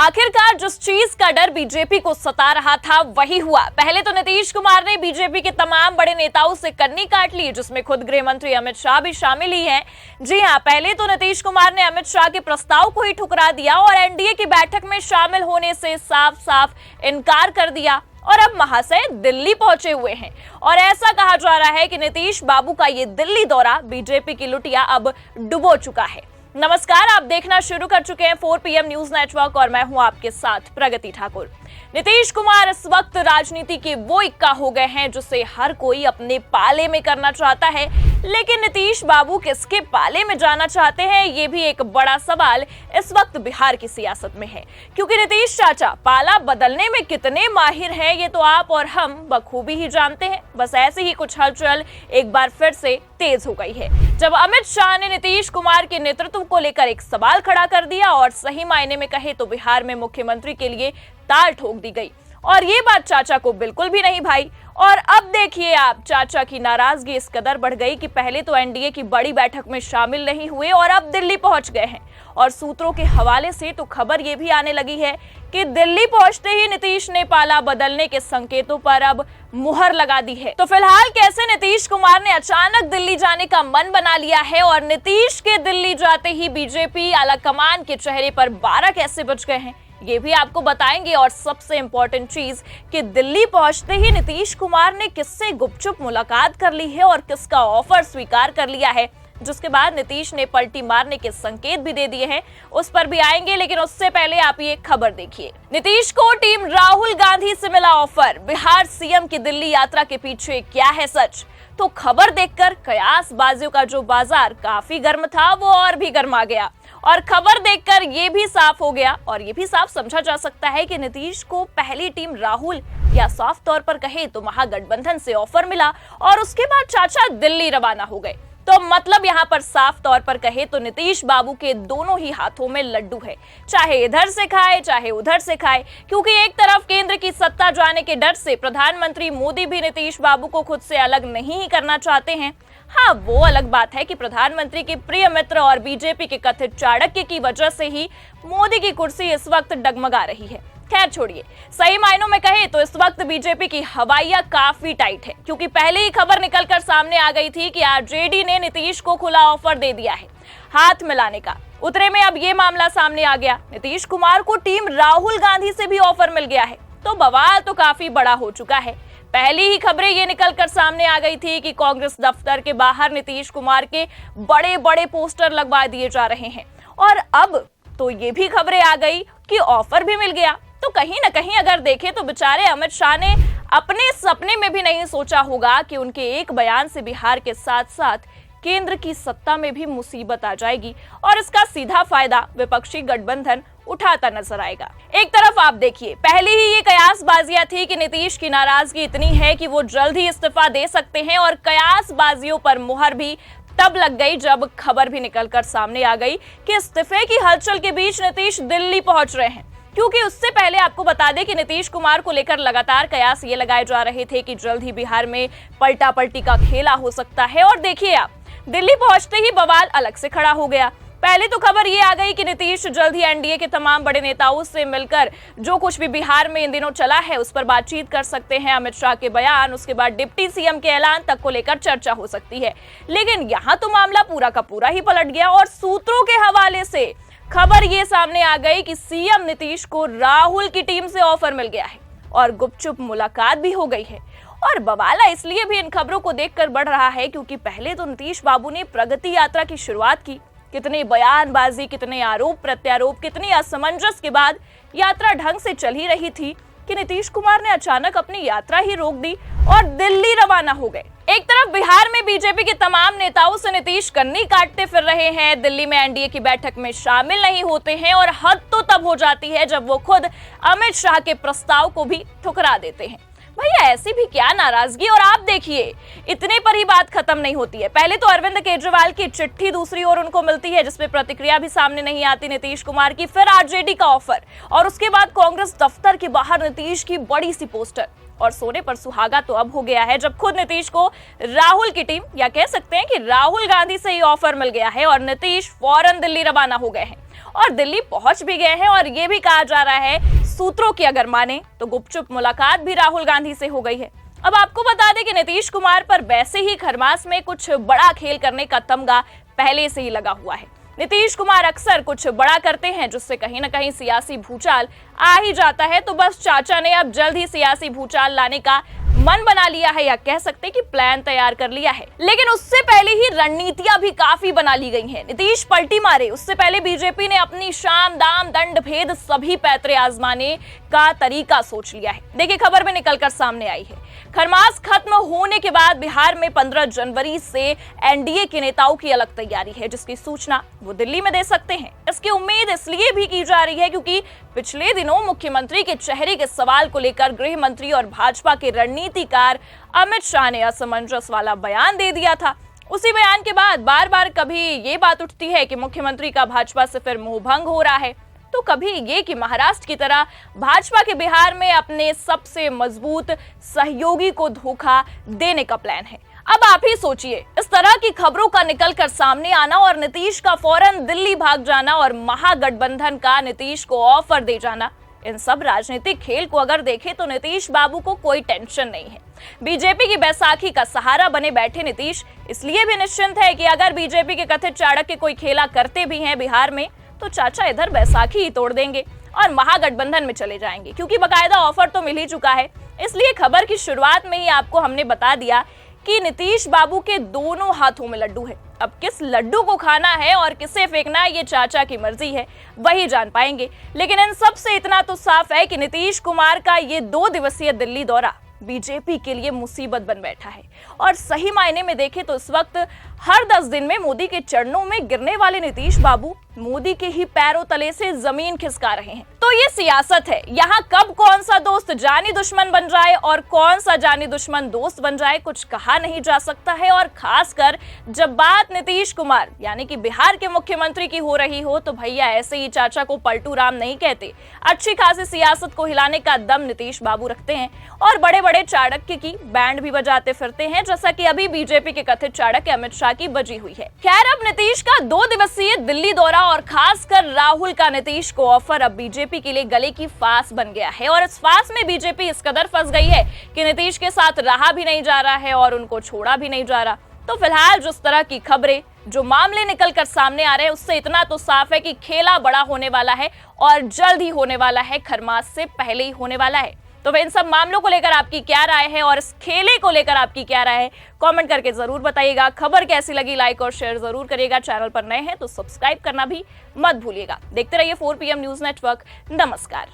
आखिरकार जिस चीज का डर बीजेपी को सता रहा था वही हुआ। पहले तो नीतीश कुमार ने बीजेपी के तमाम बड़े नेताओं से कन्नी काट ली, जिसमें खुद गृह मंत्री अमित शाह भी शामिल ही हैं। जी हां, पहले तो नीतीश कुमार ने अमित शाह के प्रस्ताव को ही ठुकरा दिया और एनडीए की बैठक में शामिल होने से साफ साफ इनकार कर दिया और अब महाशय दिल्ली पहुंचे हुए हैं। और ऐसा कहा जा रहा है कि नीतीश बाबू का ये दिल्ली दौरा बीजेपी की लुटिया अब डुबो चुका है। नमस्कार, आप देखना शुरू कर चुके हैं 4 PM न्यूज नेटवर्क और मैं हूं आपके साथ प्रगति ठाकुर। नीतीश कुमार इस वक्त राजनीति के वो इक्का हो गए हैं जिसे हर कोई अपने पाले में करना चाहता है, लेकिन नीतीश बाबू किसके पाले में जाना चाहते हैं, ये भी एक बड़ा सवाल इस वक्त बिहार की सियासत में है। क्योंकि नीतीश चाचा पाला बदलने में कितने माहिर हैं, ये तो आप और हम बखूबी ही जानते हैं। बस ऐसी ही कुछ हलचल एक बार फिर से तेज हो गई है जब अमित शाह ने नीतीश कुमार के नेतृत्व को लेकर एक सवाल खड़ा कर दिया और सही मायने में कहे तो बिहार में मुख्यमंत्री के लिए ताल ठोक दी गई। और ये बात चाचा को बिल्कुल भी नहीं भाई। और अब देखिए आप, चाचा की नाराजगी इस कदर बढ़ गई कि पहले तो एनडीए की बड़ी बैठक में शामिल नहीं हुए और अब दिल्ली पहुंच गए हैं। और सूत्रों के हवाले से तो खबर ये भी आने लगी है कि दिल्ली पहुंचते ही नीतीश ने पाला बदलने के संकेतों पर अब मुहर लगा दी है। तो फिलहाल कैसे नीतीश कुमार ने अचानक दिल्ली जाने का मन बना लिया है और नीतीश के दिल्ली जाते ही बीजेपी आलाकमान के चेहरे पर 12 कैसे बज गए हैं, ये भी आपको बताएंगे। और सबसे इंपॉर्टेंट चीज कि दिल्ली पहुंचते ही नीतीश कुमार ने किससे गुपचुप मुलाकात कर ली है और किसका ऑफर स्वीकार कर लिया है, जिसके बाद नीतीश ने पलटी मारने के संकेत भी दे दिए हैं, उस पर भी आएंगे। लेकिन उससे पहले आप ये खबर देखिए। नीतीश को टीम राहुल गांधी से मिला ऑफर, बिहार सीएम की दिल्ली यात्रा के पीछे क्या है सच। तो खबर देखकर कयासबाजियों का जो बाजार काफी गर्म था वो और भी गर्मा गया और खबर देखकर ये भी साफ हो गया और ये भी साफ समझा जा सकता है कि नीतीश को पहली टीम राहुल या साफ तौर पर कहे तो महागठबंधन से ऑफर मिला और उसके बाद चाचा दिल्ली रवाना हो गए। तो मतलब यहाँ पर साफ तौर पर कहे तो नीतीश बाबू के दोनों ही हाथों में लड्डू है, चाहे इधर से खाए चाहे उधर से खाए। क्योंकि एक तरफ केंद्र की सत्ता जाने के डर से प्रधानमंत्री मोदी भी नीतीश बाबू को खुद से अलग नहीं करना चाहते हैं। हाँ, वो अलग बात है कि प्रधानमंत्री के प्रिय मित्र और बीजेपी के कथित चाणक्य की वजह से ही मोदी की कुर्सी इस वक्त डगमगा रही है। खैर छोड़िए, सही मायनों में कहे तो इस वक्त बीजेपी की हवाइयां काफी टाइट है। क्योंकि पहले ही खबर निकलकर सामने आ गई थी कि आरजेडी ने नीतीश को खुला ऑफर दे दिया है हाथ मिलाने का। उतरे में अब ये मामला सामने आ गया, नीतीश कुमार को टीम राहुल गांधी से भी ऑफर मिल गया है। तो बवाल तो काफी बड़ा हो चुका है। पहली ही खबरें ये निकलकर सामने आ गई थी कि कांग्रेस दफ्तर के बाहर नीतीश कुमार के बड़े बड़े पोस्टर लगवा दिए जा रहे हैं और अब तो ये भी खबरें आ गई कि ऑफर भी मिल गया। तो कहीं ना कहीं अगर देखें तो बेचारे अमित शाह ने अपने सपने में भी नहीं सोचा होगा कि उनके एक बयान से बिहार के साथ साथ केंद्र की सत्ता में भी मुसीबत आ जाएगी और इसका सीधा फायदा विपक्षी गठबंधन उठाता नजर आएगा। एक तरफ आप देखिए, पहले ही ये कयासबाजियां थी कि नीतीश की नाराजगी इतनी है कि वो जल्द ही इस्तीफा दे सकते हैं और कयासबाजियों पर मुहर भी तब लग गई जब खबर भी निकलकर सामने आ गई कि इस्तीफे की हलचल के बीच नीतीश दिल्ली पहुंच रहे हैं। क्योंकि उससे पहले आपको बता दें कि नीतीश कुमार को लेकर लगातार कयास ये लगाए जा रहे थे कि जल्द ही बिहार में पलटा पलटी का खेला हो सकता है। और देखिए आप, दिल्ली पहुंचते ही बवाल अलग से खड़ा हो गया। पहले तो खबर ये आ गई कि नीतीश जल्द ही एनडीए के तमाम बड़े नेताओं से मिलकर जो कुछ भी बिहार में इन दिनों चला है उस पर बातचीत कर सकते हैं। अमित शाह के बयान, उसके बाद डिप्टी सीएम के ऐलान तक को लेकर चर्चा हो सकती है। लेकिन यहाँ तो मामला पूरा का पूरा ही पलट गया और सूत्रों के हवाले से खबर ये सामने आ गई कि सीएम नीतीश को राहुल की टीम से ऑफर मिल गया है और गुपचुप मुलाकात भी हो गई है। और बवाला इसलिए भी इन खबरों को देखकर बढ़ रहा है क्योंकि पहले तो नीतीश बाबू ने प्रगति यात्रा की शुरुआत की, कितनी बयानबाजी, कितने आरोप प्रत्यारोप, कितनी असमंजस के बाद यात्रा ढंग से चल ही रही थी कि नीतीश कुमार ने अचानक अपनी यात्रा ही रोक दी और दिल्ली रवाना हो गए। एक तरफ बिहार में बीजेपी के तमाम नेताओं से नीतीश कन्नी काटते फिर रहे हैं, दिल्ली में एनडीए की बैठक में शामिल नहीं होते हैं और हद तो तब हो जाती है जब वो खुद अमित शाह के प्रस्ताव को भी ठुकरा देते हैं। भैया ऐसी भी क्या नाराजगी। और आप देखिए, इतने पर ही बात खत्म नहीं होती है। पहले तो अरविंद केजरीवाल की चिट्ठी दूसरी ओर उनको मिलती है जिसमें प्रतिक्रिया भी सामने नहीं आती नीतीश कुमार की, फिर आरजेडी का ऑफर और उसके बाद कांग्रेस दफ्तर के बाहर नीतीश की बड़ी सी पोस्टर। और सोने पर सुहागा तो अब हो गया है जब खुद नीतीश को राहुल की टीम या कह सकते हैं कि राहुल गांधी से ही ऑफर मिल गया है और नीतीश फौरन दिल्ली रवाना हो गए हैं। और दिल्ली पहुंच भी गए हैं। और ये भी कहा जा रहा है, सूत्रों की अगर माने तो गुपचुप मुलाकात भी राहुल गांधी से हो गई है। अब आपको बता दें कि नीतीश कुमार पर वैसे ही खरमास में कुछ बड़ा खेल करने का तमगा पहले से ही लगा हुआ है। नीतीश कुमार अक्सर कुछ बड़ा करते हैं जिससे कहीं ना कहीं सियासी भूचाल आ ही जाता है। तो बस चाचा ने अब जल्द ही सियासी भूचाल लाने का मन बना लिया है, या कह सकते हैं कि प्लान तैयार कर लिया है। लेकिन उससे पहले ही रणनीतियां भी काफी बना ली गई हैं। नीतीश पलटी मारे उससे पहले बीजेपी ने अपनी शाम दाम दंड भेद सभी पैतरे आजमाने का तरीका सोच लिया है। देखिए, खबर में निकलकर सामने आई है, खरमास खत्म होने के बाद बिहार में 15 जनवरी से एनडीए के नेताओं की अलग तैयारी है, जिसकी सूचना वो दिल्ली में दे सकते हैं। इसकी उम्मीद इसलिए भी की जा रही है क्योंकि पिछले दिनों मुख्यमंत्री के चेहरे के सवाल को लेकर गृह मंत्री और भाजपा के रणनीतिकार अमित शाह ने असमंजस वाला बयान दे दिया था। उसी बयान के बाद बार बार कभी ये बात उठती है कि मुख्यमंत्री का भाजपा से फिर मोहभंग हो रहा है, तो कभी ये कि महाराष्ट्र की तरह भाजपा के बिहार में अपने सबसे मजबूत सहयोगी को धोखा देने का प्लान है। अब आप ही सोचिए, इस तरह की खबरों का निकलकर सामने आना और नीतीश का फौरन दिल्ली भाग जाना और महागठबंधन का नीतीश को ऑफर दे जाना, इन सब राजनीतिक खेल को अगर देखें तो नीतीश बाबू को कोई टेंशन नहीं है। बीजेपी की बैसाखी का सहारा बने बैठे नीतीश इसलिए भी निश्चिंत है कि अगर बीजेपी के कथित चाणक्य कोई खेला करते भी हैं बिहार में, तो चाचा इधर बैसाखी ही तोड़ देंगे और महागठबंधन में चले जाएंगे, क्योंकि बकायदा ऑफर तो मिल ही चुका है। इसलिए खबर की शुरुआत में ही आपको हमने बता दिया कि नीतीश बाबू के दोनों हाथों में लड्डू है। अब किस लड्डू को खाना है और किसे फेंकना है, ये चाचा की मर्जी है, वही जान पाएंगे। लेकिन इन सब से इतना तो साफ है कि नीतीश कुमार का ये 2 दिवसीय दिल्ली दौरा बीजेपी के लिए मुसीबत बन बैठा है। और सही मायने में देखें तो इस वक्त हर 10 दिन में मोदी के चरणों में गिरने वाले नीतीश बाबू मोदी के ही पैरों तले से जमीन खिसका रहे हैं। तो ये सियासत है, यहाँ कब कौन सा दोस्त जानी दुश्मन बन जाए और कौन सा जानी दुश्मन दोस्त बन जाए, कुछ कहा नहीं जा सकता है। और खासकर जब बात नीतीश कुमार यानी कि बिहार के मुख्यमंत्री की हो रही हो, तो भैया ऐसे ही चाचा को पलटू राम नहीं कहते। अच्छी खासी सियासत को हिलाने का दम नीतीश बाबू रखते हैं और बड़े बड़े चाणक्य की बैंड भी बजाते फिरते हैं, जैसा कि अभी बीजेपी के कथित चाणक्य अमित शाह की बजी हुई है। खैर, अब नीतीश का 2 दिवसीय दिल्ली दौरा और खासकर राहुल का नीतीश को ऑफर अब बीजेपी के लिए गले की फांस बन गया है। और इस फांस में बीजेपी इस कदर फंस गई है कि नीतीश के साथ रहा भी नहीं जा रहा है और उनको छोड़ा भी नहीं जा रहा। तो फिलहाल जिस तरह की खबरें, जो मामले निकलकर सामने आ रहे हैं, उससे इतना तो साफ है कि खेला बड़ा होने वाला है और जल्द ही होने वाला है, खरमास से पहले ही होने वाला है। तो इन सब मामलों को लेकर आपकी क्या राय है और इस खेले को लेकर आपकी क्या राय है, कमेंट करके जरूर बताइएगा। खबर कैसी लगी लाइक और शेयर जरूर करिएगा। चैनल पर नए हैं तो सब्सक्राइब करना भी मत भूलिएगा। देखते रहिए 4 PM न्यूज नेटवर्क। नमस्कार।